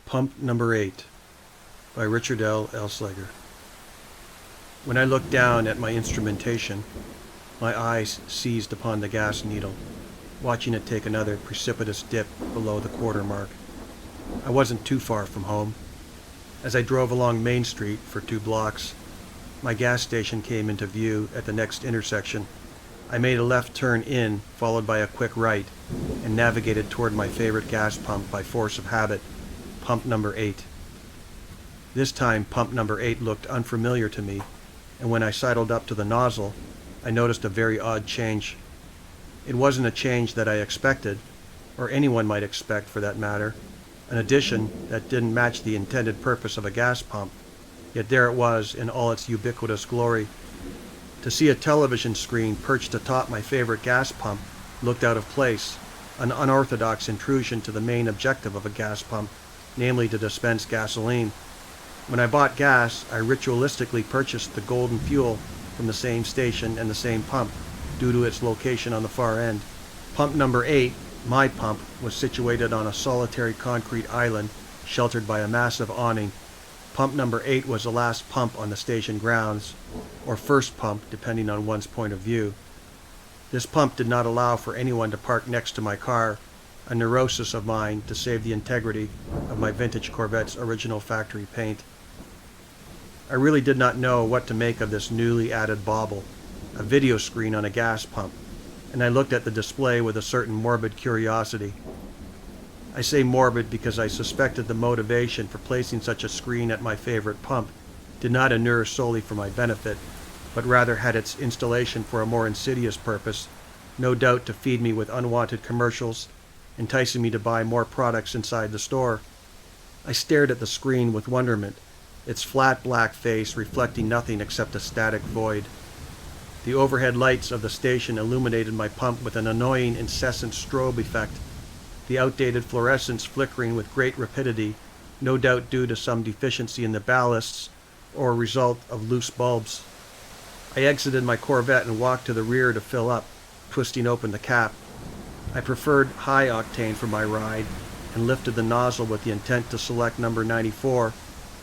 Pump Number 8 by Richard L. Elsliger. When I looked down at my instrumentation, my eyes seized upon the gas needle, watching it take another precipitous dip below the quarter mark. I wasn't too far from home. As I drove along Main Street for 2 blocks, my gas station came into view at the next intersection. I made a left turn in, followed by a quick right, and navigated toward my favorite gas pump by force of habit, Pump Number 8. This time, Pump Number 8 looked unfamiliar to me, and when I sidled up to the nozzle, I noticed a very odd change. It wasn't a change that I expected, or anyone might expect for that matter, an addition that didn't match the intended purpose of a gas pump, yet there it was in all its ubiquitous glory. To see a television screen perched atop my favorite gas pump looked out of place, an unorthodox intrusion to the main objective of a gas pump, namely to dispense gasoline. When I bought gas, I ritualistically purchased the golden fuel from the same station and the same pump, due to its location on the far end. Pump Number 8, my pump, was situated on a solitary concrete island sheltered by a massive awning. Pump Number 8 was the last pump on the station grounds, or first pump depending on one's point of view. This pump did not allow for anyone to park next to my car, a neurosis of mine to save the integrity of my vintage Corvette's original factory paint. I really did not know what to make of this newly added bauble, a video screen on a gas pump, and I looked at the display with a certain morbid curiosity. I say morbid because I suspected the motivation for placing such a screen at my favorite pump did not inure solely for my benefit, but rather had its installation for a more insidious purpose, no doubt to feed me with unwanted commercials, enticing me to buy more products inside the store. I stared at the screen with wonderment, its flat black face reflecting nothing except a static void. The overhead lights of the station illuminated my pump with an annoying, incessant strobe effect, the outdated fluorescence flickering with great rapidity, no doubt due to some deficiency in the ballasts or a result of loose bulbs. I exited my Corvette and walked to the rear to fill up, twisting open the cap. I preferred high octane for my ride and lifted the nozzle with the intent to select number 94,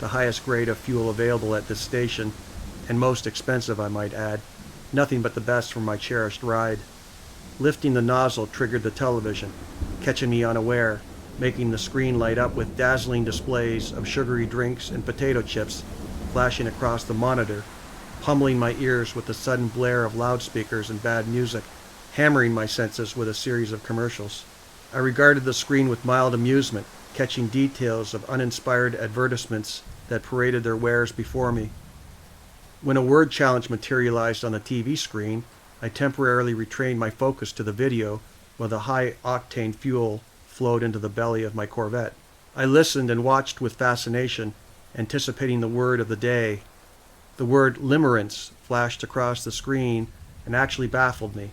the highest grade of fuel available at this station, and most expensive, I might add. Nothing but the best for my cherished ride. Lifting the nozzle triggered the television, catching me unaware, making the screen light up with dazzling displays of sugary drinks and potato chips flashing across the monitor, pummeling my ears with the sudden blare of loudspeakers and bad music, hammering my senses with a series of commercials. I regarded the screen with mild amusement, catching details of uninspired advertisements that paraded their wares before me. When a word challenge materialized on the TV screen, I temporarily retrained my focus to the video while the high-octane fuel flowed into the belly of my Corvette. I listened and watched with fascination, anticipating the word of the day. The word limerence flashed across the screen and actually baffled me.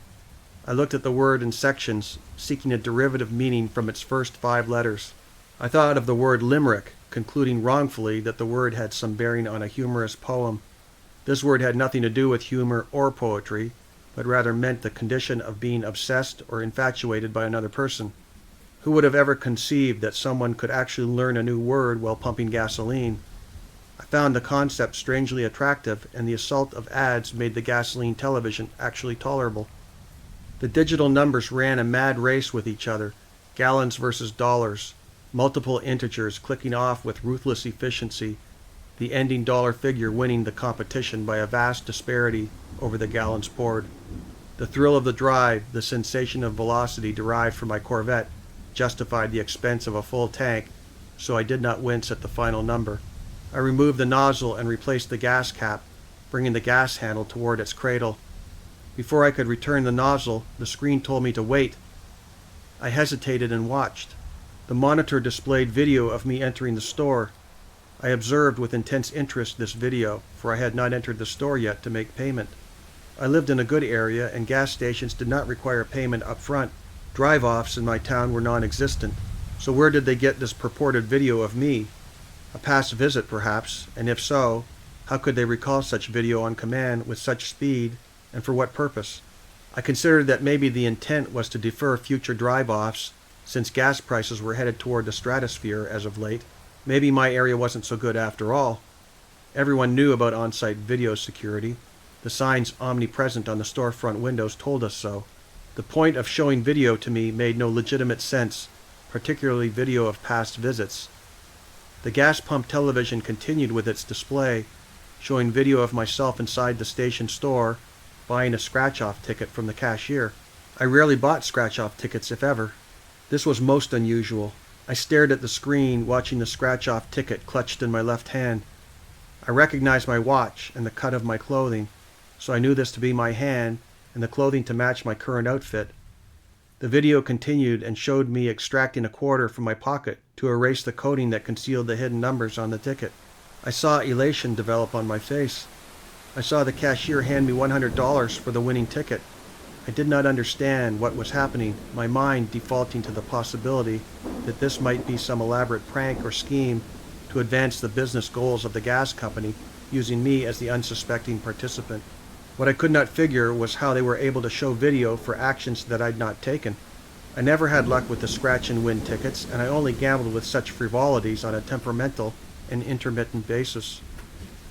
I looked at the word in sections, seeking a derivative meaning from its first 5 letters. I thought of the word limerick, concluding wrongfully that the word had some bearing on a humorous poem. This word had nothing to do with humor or poetry, but rather meant the condition of being obsessed or infatuated by another person. Who would have ever conceived that someone could actually learn a new word while pumping gasoline? I found the concept strangely attractive, and the assault of ads made the gasoline television actually tolerable. The digital numbers ran a mad race with each other, gallons versus dollars, multiple integers clicking off with ruthless efficiency, the ending dollar figure winning the competition by a vast disparity over the gallons poured. The thrill of the drive, the sensation of velocity derived from my Corvette, justified the expense of a full tank, so I did not wince at the final number. I removed the nozzle and replaced the gas cap, bringing the gas handle toward its cradle. Before I could return the nozzle, the screen told me to wait. I hesitated and watched. The monitor displayed video of me entering the store. I observed with intense interest this video, for I had not entered the store yet to make payment. I lived in a good area, and gas stations did not require payment up front. Drive-offs in my town were non-existent. So where did they get this purported video of me? A past visit, perhaps, and if so, how could they recall such video on command with such speed, and for what purpose? I considered that maybe the intent was to defer future drive-offs, since gas prices were headed toward the stratosphere as of late. Maybe my area wasn't so good after all. Everyone knew about on-site video security. The signs omnipresent on the storefront windows told us so. The point of showing video to me made no legitimate sense, particularly video of past visits. The gas pump television continued with its display, showing video of myself inside the station store, buying a scratch-off ticket from the cashier. I rarely bought scratch-off tickets, if ever. This was most unusual. I stared at the screen, watching the scratch-off ticket clutched in my left hand. I recognized my watch and the cut of my clothing, so I knew this to be my hand and the clothing to match my current outfit. The video continued and showed me extracting a quarter from my pocket to erase the coating that concealed the hidden numbers on the ticket. I saw elation develop on my face. I saw the cashier hand me $100 for the winning ticket. I did not understand what was happening, my mind defaulting to the possibility that this might be some elaborate prank or scheme to advance the business goals of the gas company, using me as the unsuspecting participant. What I could not figure was how they were able to show video for actions that I'd not taken. I never had luck with the scratch and win tickets, and I only gambled with such frivolities on a temperamental and intermittent basis.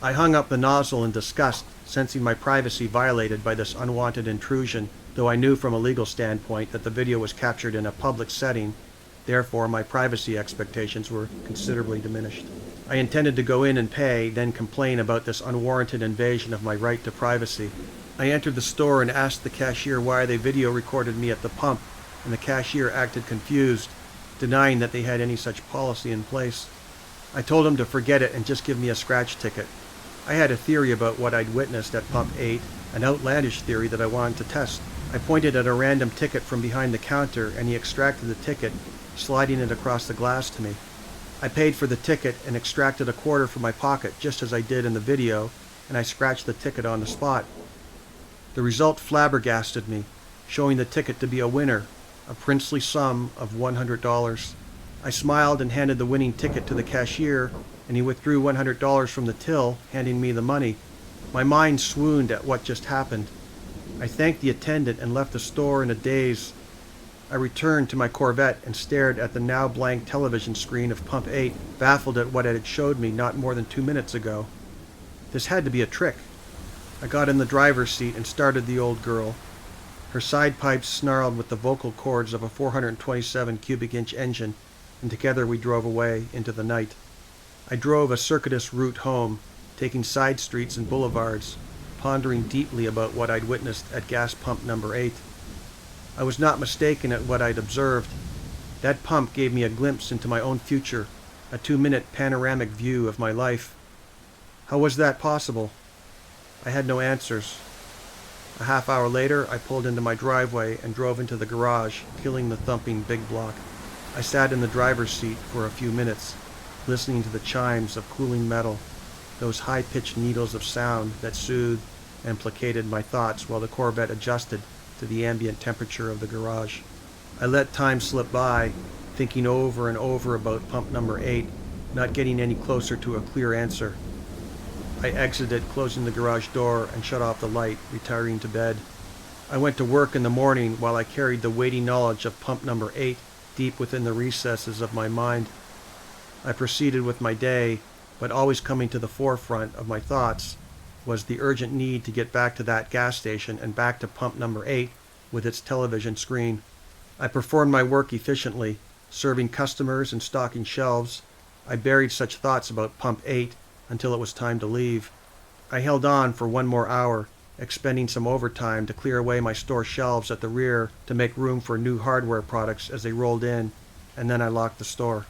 I hung up the nozzle in disgust, sensing my privacy violated by this unwanted intrusion, though I knew from a legal standpoint that the video was captured in a public setting. Therefore, my privacy expectations were considerably diminished. I intended to go in and pay, then complain about this unwarranted invasion of my right to privacy. I entered the store and asked the cashier why they video recorded me at the pump, and the cashier acted confused, denying that they had any such policy in place. I told him to forget it and just give me a scratch ticket. I had a theory about what I'd witnessed at Pump 8, an outlandish theory that I wanted to test. I pointed at a random ticket from behind the counter, and he extracted the ticket, sliding it across the glass to me. I paid for the ticket and extracted a quarter from my pocket just as I did in the video, and I scratched the ticket on the spot. The result flabbergasted me, showing the ticket to be a winner, a princely sum of $100. I smiled and handed the winning ticket to the cashier, and he withdrew $100 from the till, handing me the money. My mind swooned at what just happened. I thanked the attendant and left the store in a daze. I returned to my Corvette and stared at the now blank television screen of Pump 8, baffled at what it had showed me not more than 2 minutes ago. This had to be a trick. I got in the driver's seat and started the old girl. Her side pipes snarled with the vocal cords of a 427 cubic inch engine, and together we drove away into the night. I drove a circuitous route home, taking side streets and boulevards, pondering deeply about what I'd witnessed at gas pump number 8. I was not mistaken at what I'd observed. That pump gave me a glimpse into my own future, a 2-minute panoramic view of my life. How was that possible? I had no answers. A half hour later, I pulled into my driveway and drove into the garage, killing the thumping big block. I sat in the driver's seat for a few minutes, listening to the chimes of cooling metal, those high-pitched needles of sound that soothed and placated my thoughts while the Corvette adjusted to the ambient temperature of the garage. I let time slip by, thinking over and over about pump number 8, not getting any closer to a clear answer. I exited, closing the garage door, and shut off the light, retiring to bed. I went to work in the morning while I carried the weighty knowledge of pump number 8 deep within the recesses of my mind. I proceeded with my day, but always coming to the forefront of my thoughts was the urgent need to get back to that gas station and back to pump number 8 with its television screen. I performed my work efficiently, serving customers and stocking shelves. I buried such thoughts about pump 8 until it was time to leave. I held on for one more hour, expending some overtime to clear away my store shelves at the rear to make room for new hardware products as they rolled in, and then I locked the store.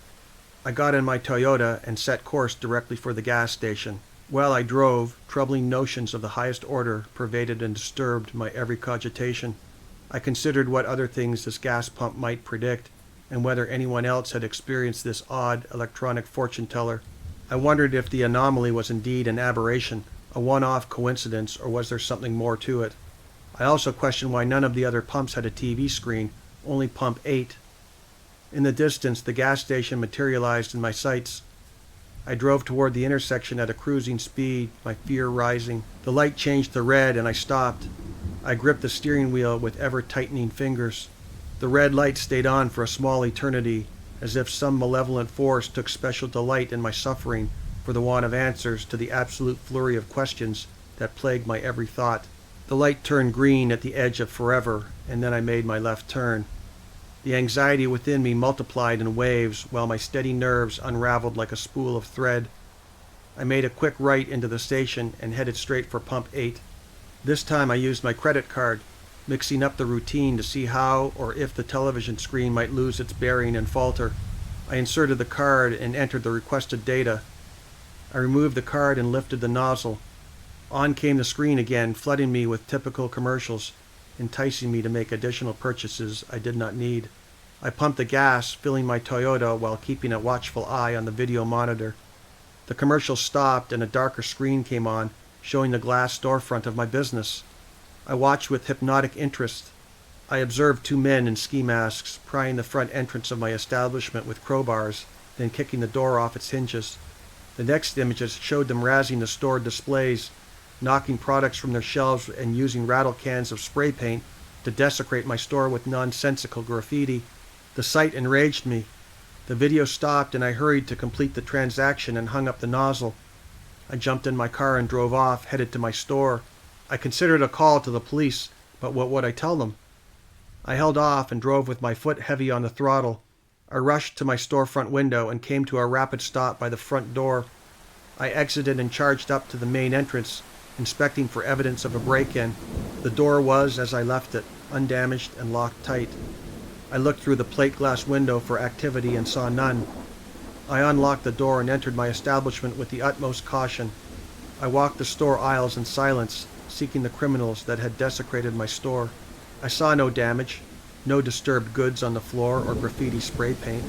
I got in my Toyota and set course directly for the gas station. While I drove, troubling notions of the highest order pervaded and disturbed my every cogitation. I considered what other things this gas pump might predict, and whether anyone else had experienced this odd electronic fortune teller. I wondered if the anomaly was indeed an aberration, a one-off coincidence, or was there something more to it. I also questioned why none of the other pumps had a TV screen, only pump 8. In the distance, the gas station materialized in my sights. I drove toward the intersection at a cruising speed, my fear rising. The light changed to red and I stopped. I gripped the steering wheel with ever-tightening fingers. The red light stayed on for a small eternity, as if some malevolent force took special delight in my suffering for the want of answers to the absolute flurry of questions that plagued my every thought. The light turned green at the edge of forever, and then I made my left turn. The anxiety within me multiplied in waves while my steady nerves unraveled like a spool of thread. I made a quick right into the station and headed straight for Pump 8. This time I used my credit card, mixing up the routine to see how or if the television screen might lose its bearing and falter. I inserted the card and entered the requested data. I removed the card and lifted the nozzle. On came the screen again, flooding me with typical commercials, enticing me to make additional purchases I did not need. I pumped the gas, filling my Toyota while keeping a watchful eye on the video monitor. The commercial stopped and a darker screen came on, showing the glass storefront of my business. I watched with hypnotic interest. I observed two men in ski masks prying the front entrance of my establishment with crowbars, then kicking the door off its hinges. The next images showed them razzing the store displays, knocking products from their shelves and using rattle cans of spray paint to desecrate my store with nonsensical graffiti. The sight enraged me. The video stopped and I hurried to complete the transaction and hung up the nozzle. I jumped in my car and drove off, headed to my store. I considered a call to the police, but what would I tell them? I held off and drove with my foot heavy on the throttle. I rushed to my storefront window and came to a rapid stop by the front door. I exited and charged up to the main entrance, inspecting for evidence of a break-in. The door was, as I left it, undamaged and locked tight. I looked through the plate glass window for activity and saw none. I unlocked the door and entered my establishment with the utmost caution. I walked the store aisles in silence, seeking the criminals that had desecrated my store. I saw no damage, no disturbed goods on the floor or graffiti spray paint.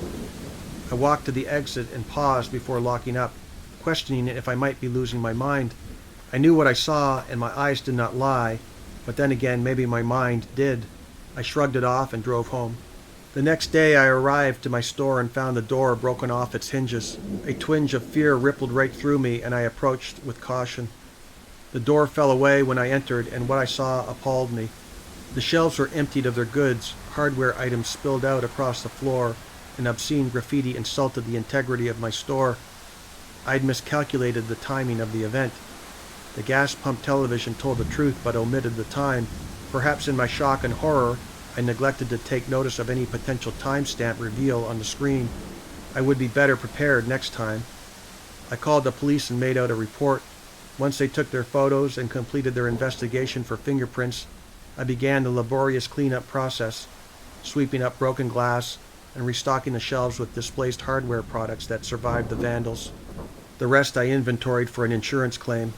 I walked to the exit and paused before locking up, questioning if I might be losing my mind. I knew what I saw and my eyes did not lie, but then again maybe my mind did. I shrugged it off and drove home. The next day I arrived to my store and found the door broken off its hinges. A twinge of fear rippled right through me and I approached with caution. The door fell away when I entered and what I saw appalled me. The shelves were emptied of their goods, hardware items spilled out across the floor, and obscene graffiti insulted the integrity of my store. I'd miscalculated the timing of the event. The gas pump television told the truth but omitted the time. Perhaps in my shock and horror, I neglected to take notice of any potential timestamp reveal on the screen. I would be better prepared next time. I called the police and made out a report. Once they took their photos and completed their investigation for fingerprints, I began the laborious cleanup process, sweeping up broken glass and restocking the shelves with displaced hardware products that survived the vandals. The rest I inventoried for an insurance claim.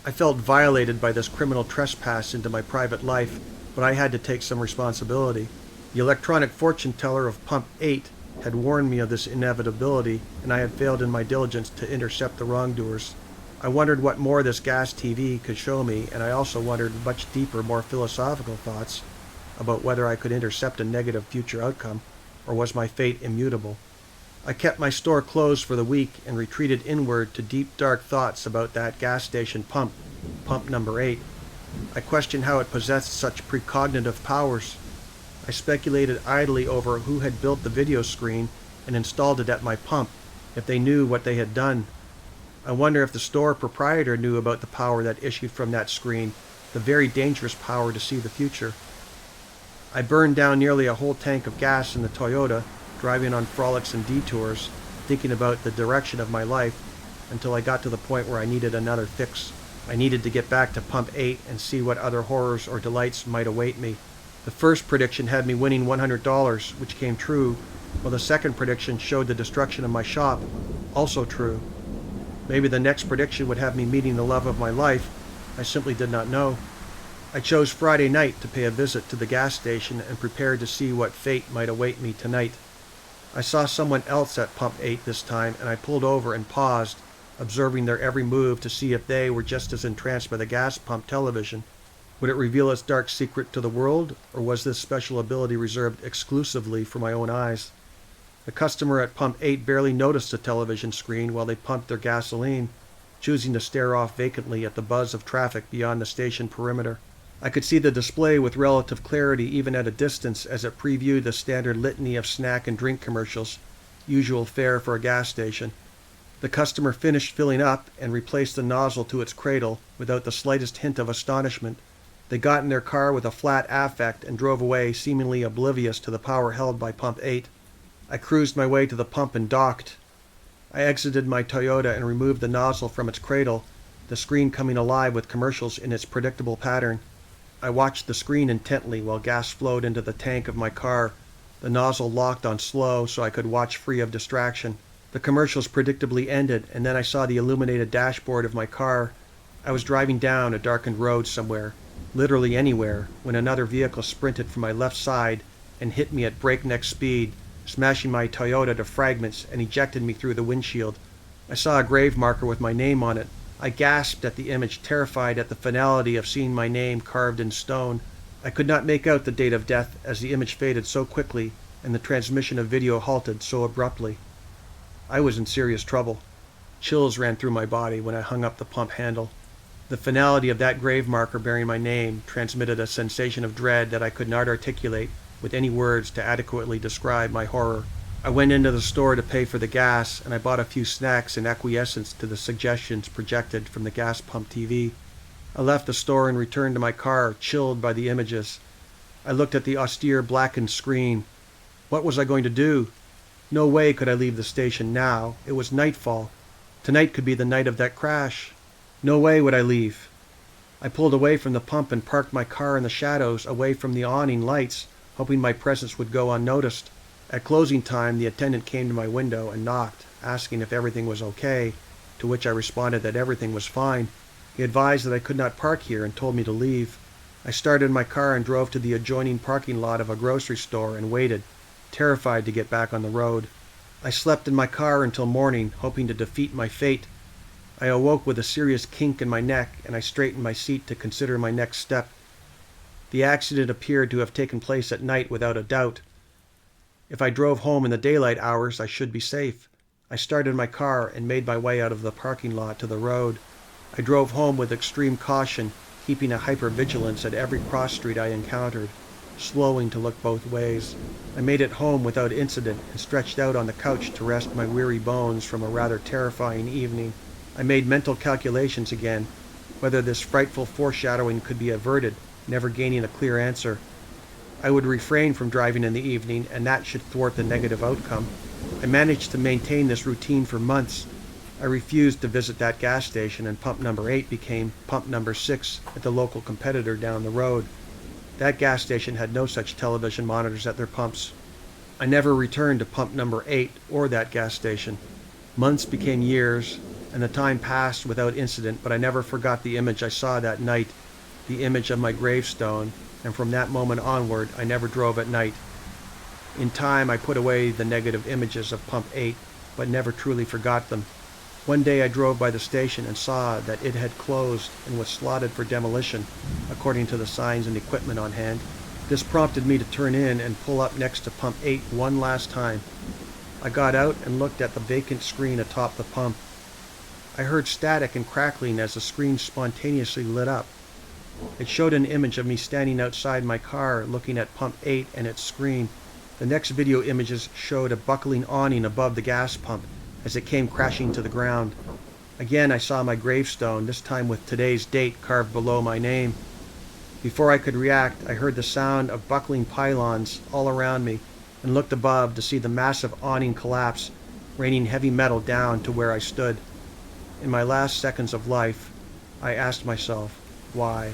I felt violated by this criminal trespass into my private life, but I had to take some responsibility. The electronic fortune teller of Pump 8 had warned me of this inevitability, and I had failed in my diligence to intercept the wrongdoers. I wondered what more this gas TV could show me, and I also wondered much deeper, more philosophical thoughts about whether I could intercept a negative future outcome, or was my fate immutable. I kept my store closed for the week and retreated inward to deep, dark thoughts about that gas station pump, pump number 8. I questioned how it possessed such precognitive powers. I speculated idly over who had built the video screen and installed it at my pump, if they knew what they had done. I wonder if the store proprietor knew about the power that issued from that screen, the very dangerous power to see the future. I burned down nearly a whole tank of gas in the Toyota, driving on frolics and detours, thinking about the direction of my life, until I got to the point where I needed another fix. I needed to get back to Pump 8 and see what other horrors or delights might await me. The first prediction had me winning $100, which came true, while the second prediction showed the destruction of my shop, also true. Maybe the next prediction would have me meeting the love of my life. I simply did not know. I chose Friday night to pay a visit to the gas station and prepared to see what fate might await me tonight. I saw someone else at Pump 8 this time, and I pulled over and paused, observing their every move to see if they were just as entranced by the gas pump television. Would it reveal its dark secret to the world, or was this special ability reserved exclusively for my own eyes? The customer at Pump 8 barely noticed the television screen while they pumped their gasoline, choosing to stare off vacantly at the buzz of traffic beyond the station perimeter. I could see the display with relative clarity even at a distance as it previewed the standard litany of snack and drink commercials, usual fare for a gas station. The customer finished filling up and replaced the nozzle to its cradle without the slightest hint of astonishment. They got in their car with a flat affect and drove away, seemingly oblivious to the power held by Pump 8. I cruised my way to the pump and docked. I exited my Toyota and removed the nozzle from its cradle, the screen coming alive with commercials in its predictable pattern. I watched the screen intently while gas flowed into the tank of my car. The nozzle locked on slow so I could watch free of distraction. The commercials predictably ended, and then I saw the illuminated dashboard of my car. I was driving down a darkened road somewhere, literally anywhere, when another vehicle sprinted from my left side and hit me at breakneck speed, smashing my Toyota to fragments and ejected me through the windshield. I saw a grave marker with my name on it. I gasped at the image, terrified at the finality of seeing my name carved in stone. I could not make out the date of death as the image faded so quickly and the transmission of video halted so abruptly. I was in serious trouble. Chills ran through my body when I hung up the pump handle. The finality of that grave marker bearing my name transmitted a sensation of dread that I could not articulate with any words to adequately describe my horror. I went into the store to pay for the gas, and I bought a few snacks in acquiescence to the suggestions projected from the gas pump TV. I left the store and returned to my car, chilled by the images. I looked at the austere blackened screen. What was I going to do? No way could I leave the station now. It was nightfall. Tonight could be the night of that crash. No way would I leave. I pulled away from the pump and parked my car in the shadows, away from the awning lights, hoping my presence would go unnoticed. At closing time, the attendant came to my window and knocked, asking if everything was okay, to which I responded that everything was fine. He advised that I could not park here and told me to leave. I started my car and drove to the adjoining parking lot of a grocery store and waited, terrified to get back on the road. I slept in my car until morning, hoping to defeat my fate. I awoke with a serious kink in my neck, and I straightened my seat to consider my next step. The accident appeared to have taken place at night without a doubt. If I drove home in the daylight hours, I should be safe. I started my car and made my way out of the parking lot to the road. I drove home with extreme caution, keeping a hypervigilance at every cross street I encountered, slowing to look both ways. I made it home without incident and stretched out on the couch to rest my weary bones from a rather terrifying evening. I made mental calculations again, whether this frightful foreshadowing could be averted, never gaining a clear answer. I would refrain from driving in the evening, and that should thwart the negative outcome. I managed to maintain this routine for months. I refused to visit that gas station, and pump number 8 became pump number 6 at the local competitor down the road. That gas station had no such television monitors at their pumps. I never returned to pump number 8 or that gas station. Months became years, and the time passed without incident, but I never forgot the image I saw that night, the image of my gravestone, and from that moment onward, I never drove at night. In time, I put away the negative images of Pump 8, but never truly forgot them. One day I drove by the station and saw that it had closed and was slotted for demolition, according to the signs and equipment on hand. This prompted me to turn in and pull up next to Pump 8 one last time. I got out and looked at the vacant screen atop the pump. I heard static and crackling as the screen spontaneously lit up. It showed an image of me standing outside my car looking at Pump 8 and its screen. The next video images showed a buckling awning above the gas pump as it came crashing to the ground. Again I saw my gravestone, this time with today's date carved below my name. Before I could react, I heard the sound of buckling pylons all around me and looked above to see the massive awning collapse, raining heavy metal down to where I stood. In my last seconds of life, I asked myself, why?